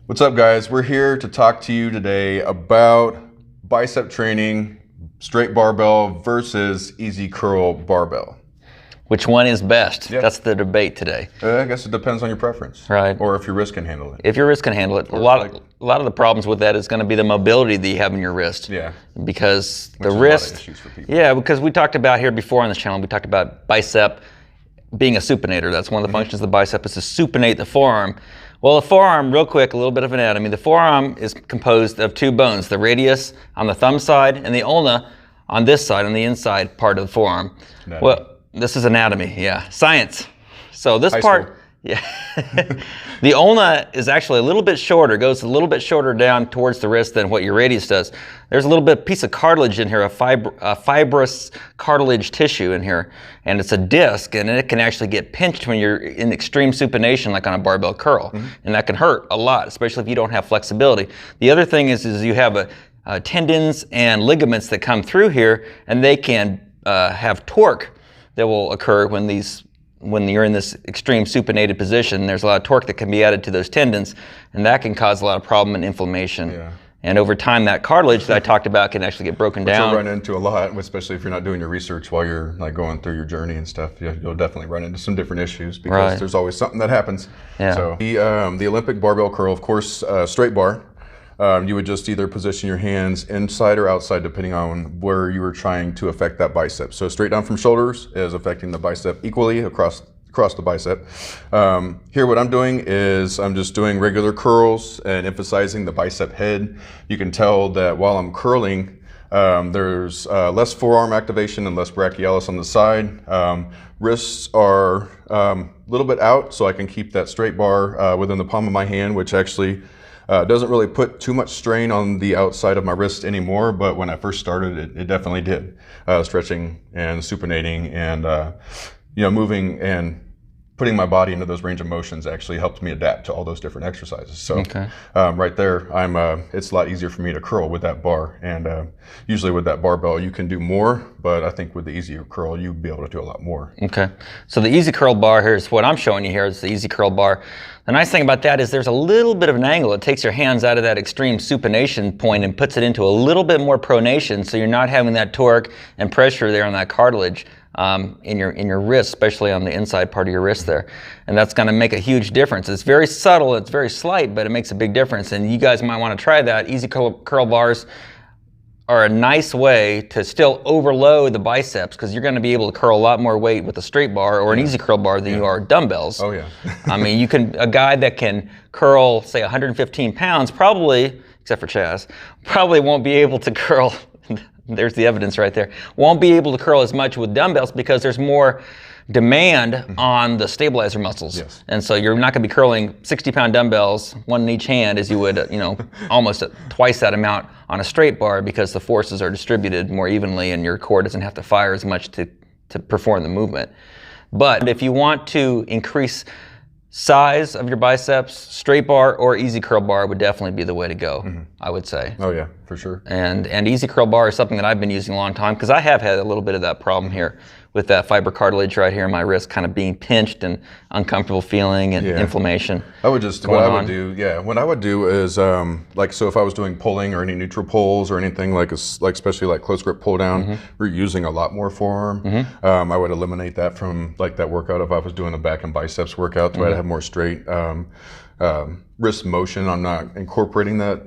What's up, guys? We're here to talk to you today about bicep training, straight barbell versus easy curl barbell. Which one is best? Yeah. That's the debate today. I guess it depends on your preference. Right. Or if your wrist can handle it. If your wrist can handle it. A lot of the problems with that is going to be the mobility that you have in your wrist. Yeah. Because Which the is wrist. A lot of issues for people. Yeah, because we talked about here before on this channel, we talked about bicep being a supinator. That's one of the functions of the bicep, is to supinate the forearm. Well, the forearm, real quick, a little bit of anatomy. The forearm is composed of two bones, the radius on the thumb side and the ulna on this side, on the inside part of the forearm. Anatomy. Well, this is anatomy, yeah. Science. So this High part, school. yeah. The ulna is actually a little bit shorter, goes a little bit shorter down towards the wrist than what your radius does. There's a little bit piece of cartilage in here, a fibrous cartilage tissue in here, and it's a disc, and it can actually get pinched when you're in extreme supination, like on a barbell curl, and that can hurt a lot, especially if you don't have flexibility. The other thing is you have tendons and ligaments that come through here, and they can have torque that will occur when you're in this extreme supinated position. There's a lot of torque that can be added to those tendons, and that can cause a lot of problem and inflammation. Yeah. And over time, that cartilage that I talked about can actually get broken down. You'll run into a lot, especially if you're not doing your research while you're like going through your journey and stuff. You'll definitely run into some different issues because there's always something that happens. Yeah. So the Olympic barbell curl, of course, straight bar. You would just either position your hands inside or outside depending on where you were trying to affect that bicep. So straight down from shoulders is affecting the bicep equally across the bicep. Here what I'm doing is I'm just doing regular curls and emphasizing the bicep head. You can tell that while I'm curling, there's less forearm activation and less brachialis on the side. Wrists are a little bit out, so I can keep that straight bar within the palm of my hand, which actually doesn't really put too much strain on the outside of my wrist anymore, but when I first started, it definitely did. Stretching and supinating and moving and putting my body into those range of motions actually helped me adapt to all those different exercises. So right there, it's a lot easier for me to curl with that bar. And usually with that barbell, you can do more, but I think with the easier curl, you'll be able to do a lot more. Okay, so the easy curl bar, here's what I'm showing you here, is the easy curl bar. The nice thing about that is there's a little bit of an angle. It takes your hands out of that extreme supination point and puts it into a little bit more pronation, so you're not having that torque and pressure there on that cartilage in your wrist, especially on the inside part of your wrist there. And that's going to make a huge difference. It's very subtle, it's very slight, but it makes a big difference. And you guys might want to try that. Easy curl bars are a nice way to still overload the biceps, because you're going to be able to curl a lot more weight with a straight bar or an easy curl bar than you are dumbbells. Oh yeah. I mean, a guy that can curl, say 115 pounds, probably, except for Chaz, probably won't be able to curl, there's the evidence right there, won't be able to curl as much with dumbbells because there's more demand on the stabilizer muscles. Yes. And so you're not going to be curling 60-pound dumbbells, one in each hand, as you would, almost twice that amount on a straight bar, because the forces are distributed more evenly and your core doesn't have to fire as much to perform the movement. But if you want to increase size of your biceps, straight bar or easy curl bar would definitely be the way to go, I would say. Oh yeah, for sure. And easy curl bar is something that I've been using a long time, because I have had a little bit of that problem here with that fiber cartilage right here in my wrist kind of being pinched and uncomfortable feeling and inflammation. What I would do is so if I was doing pulling or any neutral pulls or anything like especially like close grip pull down, we're using a lot more forearm. I would eliminate that from like that workout if I was doing a back and biceps workout, so I'd have more straight wrist motion. I'm not incorporating that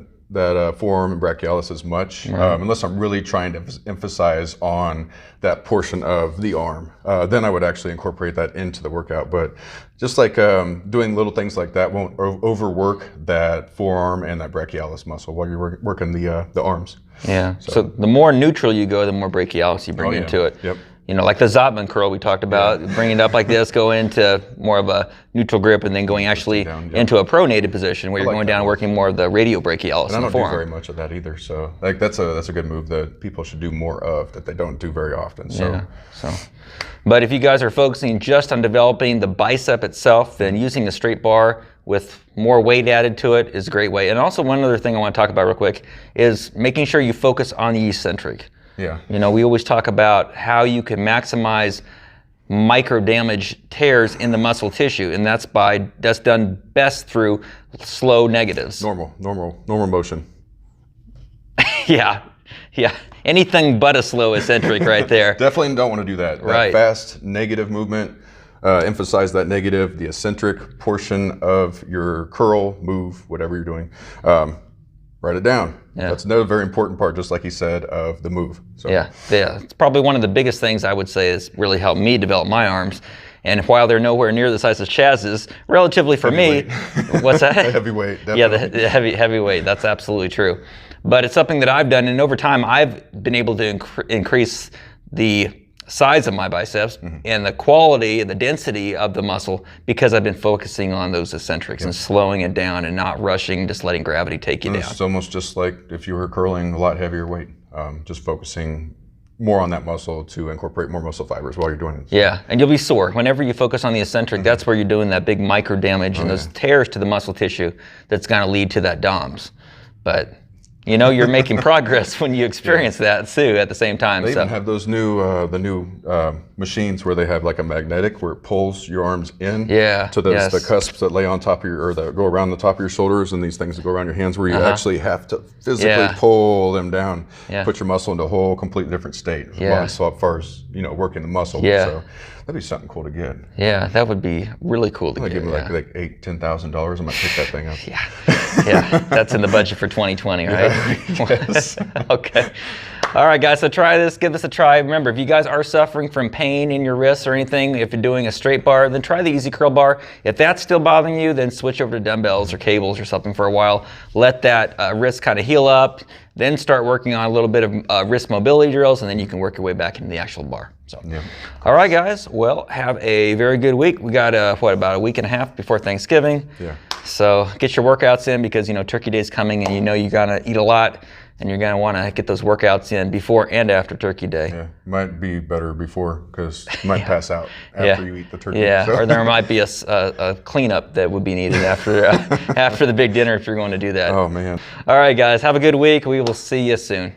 forearm and brachialis as much, unless I'm really trying to emphasize on that portion of the arm. Then I would actually incorporate that into the workout. But just like doing little things like that won't overwork that forearm and that brachialis muscle while you're working the arms. Yeah, so the more neutral you go, the more brachialis you bring into it. Yep. Like the Zotman curl we talked about, bringing it up like this, go into more of a neutral grip, and then going actually into a pronated position where you're going down and working more of the radiobrachialis. And I don't do very much of that either, so like that's a good move that people should do more of, that they don't do very often. But if you guys are focusing just on developing the bicep itself, then using the straight bar with more weight added to it is a great way. And also one other thing I want to talk about real quick is making sure you focus on the eccentric. Yeah. We always talk about how you can maximize micro damage tears in the muscle tissue, and that's done best through slow negatives. Normal motion. Yeah. Anything but a slow eccentric right there. Definitely don't want to do that. Right. That fast negative movement, emphasize that negative, the eccentric portion of your curl, move, whatever you're doing. Write it down. Yeah. That's another very important part, just like he said, of the move. So. Yeah. It's probably one of the biggest things I would say has really helped me develop my arms. And while they're nowhere near the size of Chaz's, relatively for me, what's that? Heavyweight, definitely. Yeah, the heavyweight. That's absolutely true. But it's something that I've done, and over time, I've been able to increase the size of my biceps and the quality and the density of the muscle because I've been focusing on those eccentrics and slowing it down and not rushing, just letting gravity take you down. It's almost just like if you were curling a lot heavier weight, just focusing more on that muscle to incorporate more muscle fibers while you're doing it. Yeah, and you'll be sore. Whenever you focus on the eccentric, that's where you're doing that big micro damage and those tears to the muscle tissue that's going to lead to that DOMS. But you know you're making progress when you experience that too at the same time. They even have those new machines where they have like a magnetic where it pulls your arms in to the cusps that lay on top of or that go around the top of your shoulders, and these things that go around your hands where you actually have to physically pull them down, put your muscle into a whole completely different state. So as far as working the muscle. So that'd be something cool to get. Yeah, that would be really cool to get. Give me like $8,000-$10,000. I might pick that thing up. Yeah, that's in the budget for 2020, right? Yes. Okay. All right, guys, so try this. Give this a try. Remember, if you guys are suffering from pain in your wrists or anything, if you're doing a straight bar, then try the Easy Curl Bar. If that's still bothering you, then switch over to dumbbells or cables or something for a while. Let that wrist kind of heal up. Then start working on a little bit of wrist mobility drills, and then you can work your way back into the actual bar. So, all right, guys. Well, have a very good week. We got about a week and a half before Thanksgiving. Yeah. So get your workouts in because Turkey Day is coming, and you're gonna eat a lot, and you're gonna want to get those workouts in before and after Turkey Day. Yeah, might be better before because you might pass out after you eat the turkey. Yeah, or there might be a cleanup that would be needed after after the big dinner if you're going to do that. Oh man. All right, guys. Have a good week. We will see you soon.